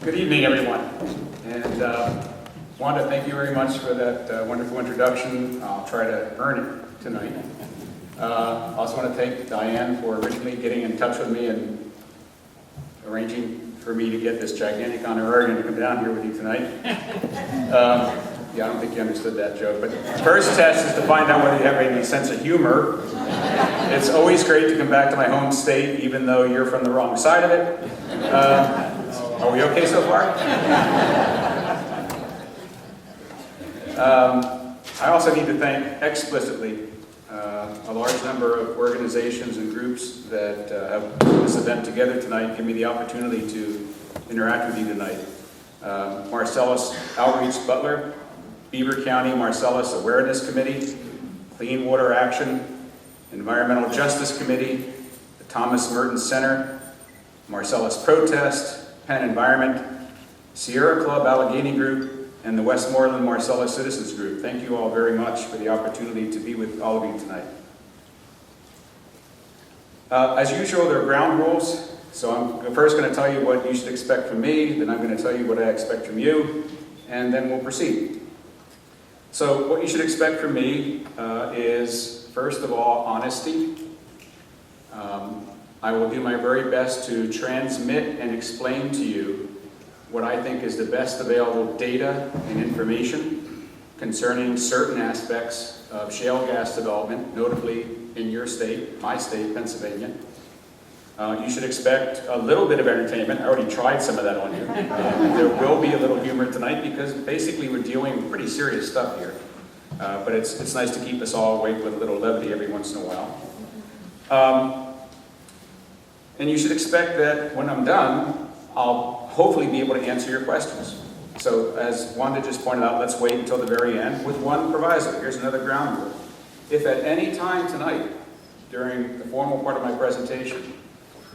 Good evening, everyone. And wanted to thank you very much for that wonderful introduction. I'll try to earn it tonight. Also want to thank Diane for originally getting in touch with me and arranging for me to get this gigantic honorarium to come down here with you tonight. Yeah, I don't think you understood that joke. But the first test is to find out whether you have any sense of humor. It's always great to come back to my home state, even though you're from the wrong side of it. Are we okay so far? I also need to thank explicitly a large number of organizations and groups that have put this event together tonight, give me the opportunity to interact with you tonight. Marcellus Outreach Butler, Beaver County Marcellus Awareness Committee, Clean Water Action, Environmental Justice Committee, the Thomas Merton Center, Marcellus Protest, Penn Environment, Sierra Club Allegheny Group, and the Westmoreland Marcellus Citizens Group. Thank you all very much for the opportunity to be with all of you tonight. As usual, there are ground rules, so I'm first going to tell you what you should expect from me, then I'm going to tell you what I expect from you, and then we'll proceed. So what you should expect from me is, first of all, honesty. I will do my very best to transmit and explain to you what I think is the best available data and information concerning certain aspects of shale gas development, notably in your state, my state, Pennsylvania. You should expect a little bit of entertainment. I already tried some of that on you. There will be a little humor tonight because basically we're dealing with pretty serious stuff here. But it's nice to keep us all awake with a little levity every once in a while. And you should expect that when I'm done, I'll hopefully be able to answer your questions. So as Wanda just pointed out, let's wait until the very end with one proviso. Here's another ground rule. If at any time tonight, during the formal part of my presentation,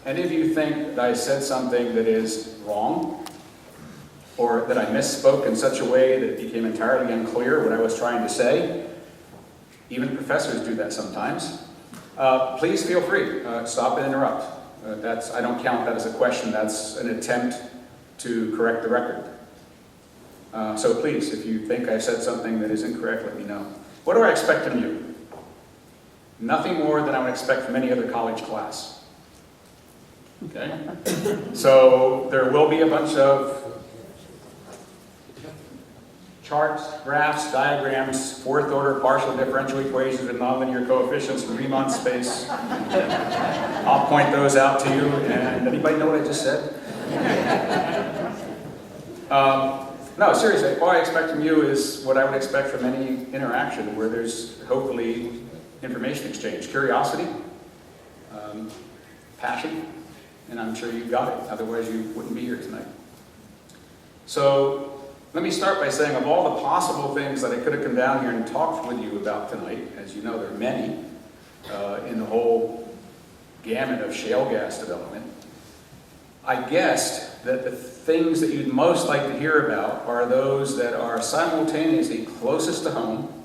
any of you think that I said something that is wrong, or that I misspoke in such a way that it became entirely unclear what I was trying to say, even professors do that sometimes, please feel free, stop and interrupt. I don't count that as a question, that's an attempt to correct the record. So please, if you think I said something that is incorrect, let me know. What do I expect from you? Nothing more than I would expect from any other college class. Okay? So there will be a bunch of charts, graphs, diagrams, fourth order partial differential equations with nonlinear coefficients in Riemann space. I'll point those out to you, and anybody know what I just said? No, seriously, all I expect from you is what I would expect from any interaction where there's hopefully information exchange, curiosity, passion, and I'm sure you got it, otherwise you wouldn't be here tonight. So let me start by saying of all the possible things that I could have come down here and talked with you about tonight, as you know there are many in the whole gamut of shale gas development, I guessed that the things that you'd most like to hear about are those that are simultaneously closest to home,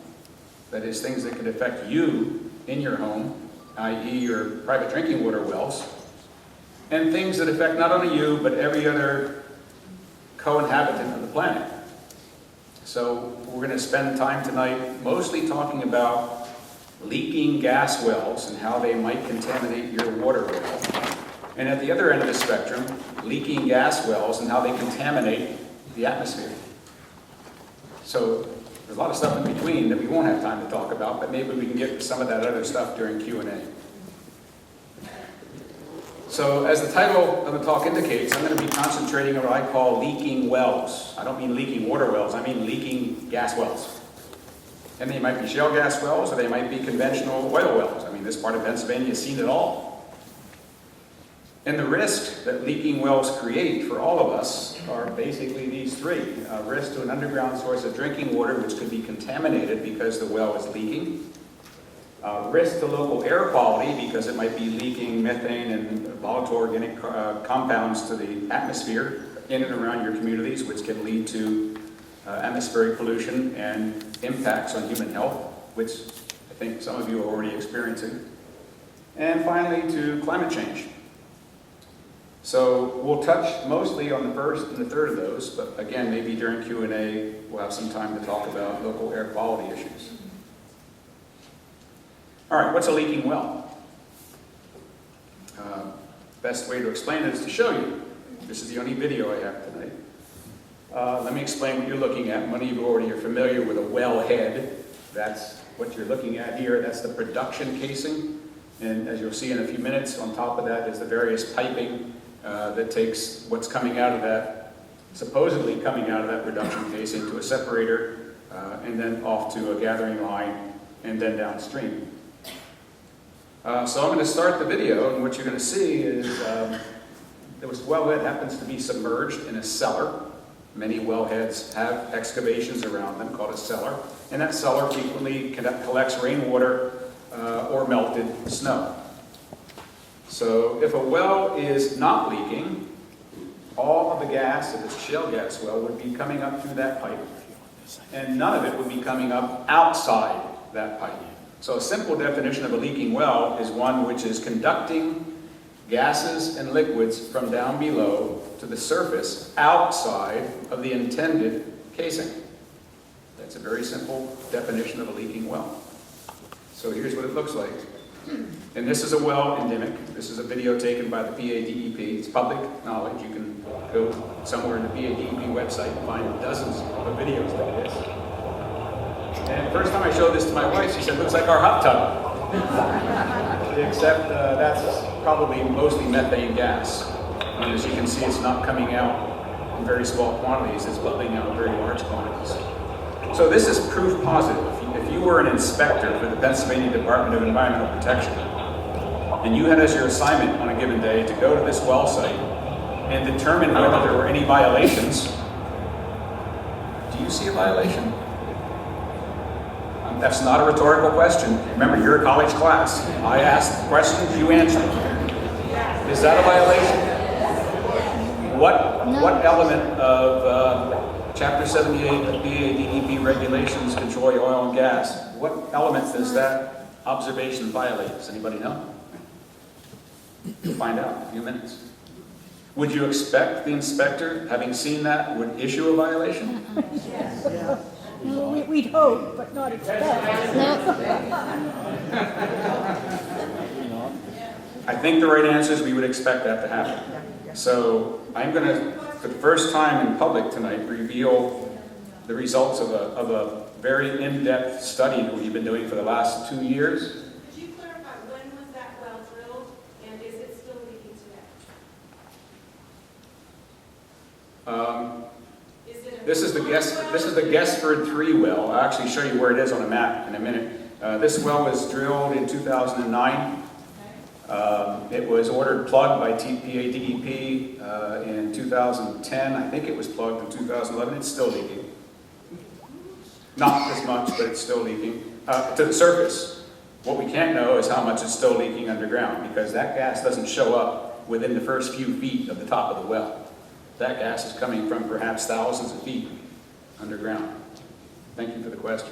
that is, things that could affect you in your home, i.e. your private drinking water wells, and things that affect not only you, but every other co-inhabitant of the planet. So we're going to spend time tonight mostly talking about leaking gas wells and how they might contaminate your water well. And at the other end of the spectrum, leaking gas wells and how they contaminate the atmosphere. So there's a lot of stuff in between that we won't have time to talk about, but maybe we can get to some of that other stuff during Q&A. So as the title of the talk indicates, I'm going to be concentrating on what I call leaking wells. I don't mean leaking water wells, I mean leaking gas wells. And they might be shale gas wells, or they might be conventional oil wells. I mean, this part of Pennsylvania has seen it all. And the risk that leaking wells create for all of us are basically these three. Risk to an underground source of drinking water, which could be contaminated because the well is leaking. Risk to local air quality because it might be leaking methane and volatile organic compounds to the atmosphere in and around your communities, which can lead to atmospheric pollution and impacts on human health, which I think some of you are already experiencing. And finally, to climate change. So we'll touch mostly on the first and the third of those, but again, maybe during Q&A, we'll have some time to talk about local air quality issues. All right, what's a leaking well? Best way to explain it is to show you. This is the only video I have tonight. Let me explain what you're looking at. Many of you already are familiar with a well head. That's what you're looking at here. That's the production casing. And as you'll see in a few minutes, on top of that is the various piping that takes what's coming out of that, supposedly coming out of that production casing to a separator, and then off to a gathering line, and then downstream. So I'm going to start the video, and what you're going to see is this wellhead happens to be submerged in a cellar. Many wellheads have excavations around them called a cellar, and that cellar frequently collects rainwater or melted snow. So if a well is not leaking, all of the gas of this shale gas well would be coming up through that pipe, and none of it would be coming up outside that pipe. So a simple definition of a leaking well is one which is conducting gases and liquids from down below to the surface outside of the intended casing. That's a very simple definition of a leaking well. So here's what it looks like. And this is a well in Dimick. This is a video taken by the PADEP. It's public knowledge. You can go somewhere in the PADEP website and find dozens of videos like this. And the first time I showed this to my wife, she said, "Looks like our hot tub." Except that's probably mostly methane gas. And as you can see, it's not coming out in very small quantities. It's bubbling out in very large quantities. So this is proof positive. If you were an inspector for the Pennsylvania Department of Environmental Protection, and you had as your assignment on a given day to go to this well site and determine whether there were any violations, do you see a violation? That's not a rhetorical question. Remember, you're a college class. I asked questions, you answered. Is that a violation? What element of Chapter 78 of PADEP regulations control oil and gas? What element does that observation violate? Does anybody know? We'll find out in a few minutes. Would you expect the inspector, having seen that, would issue a violation? Yes. No, we'd hope, but not expect. I think the right answer is we would expect that to happen. So I'm going to, for the first time in public tonight, reveal the results of a very in-depth study that we've been doing for the last 2 years. Could you clarify, when was that well drilled, and is it still leaking today? This is the Guestford 3 well. I'll actually show you where it is on a map in a minute. This well was drilled in 2009. It was ordered plugged by PADEP in 2010. I think it was plugged in 2011. It's still leaking. Not as much, but it's still leaking. To the surface. What we can't know is how much it's still leaking underground, because that gas doesn't show up within the first few feet of the top of the well. That gas is coming from perhaps thousands of feet underground. Thank you for the question.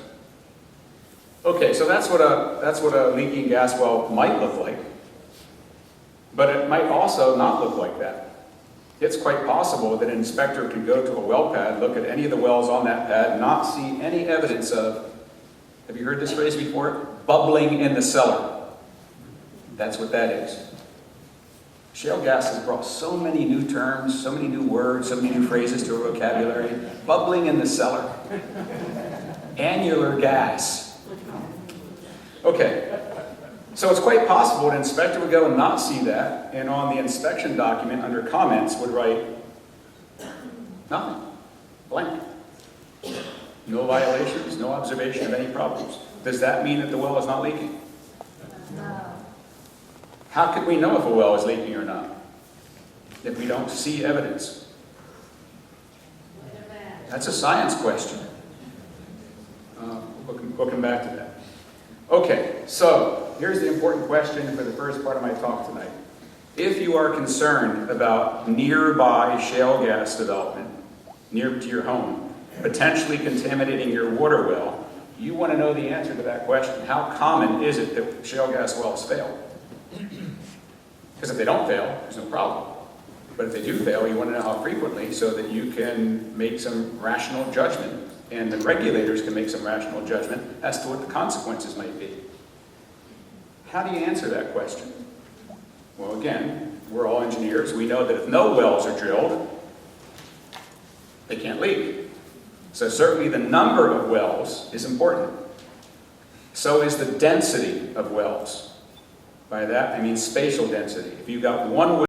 Okay, so that's what a leaking gas well might look like. But it might also not look like that. It's quite possible that an inspector could go to a well pad, look at any of the wells on that pad, and not see any evidence of, have you heard this phrase before? Bubbling in the cellar. That's what that is. Shale gas has brought so many new terms, so many new words, so many new phrases to our vocabulary. Bubbling in the cellar. Annular gas. Okay. So it's quite possible an inspector would go and not see that, and on the inspection document under comments would write nothing, blank. No violations, no observation of any problems. Does that mean that the well is not leaking? No. How can we know if a well is leaking or not if we don't see evidence? That's a science question. We'll come back to that. Okay, so here's the important question for the first part of my talk tonight. If you are concerned about nearby shale gas development near to your home, potentially contaminating your water well, you want to know the answer to that question. How common is it that shale gas wells fail? Because if they don't fail, there's no problem. But if they do fail, you want to know how frequently so that you can make some rational judgment and the regulators can make some rational judgment as to what the consequences might be. How do you answer that question? Well, again, we're all engineers. We know that if no wells are drilled, they can't leak. So certainly the number of wells is important. So is the density of wells. By that, I mean spatial density. If you've got one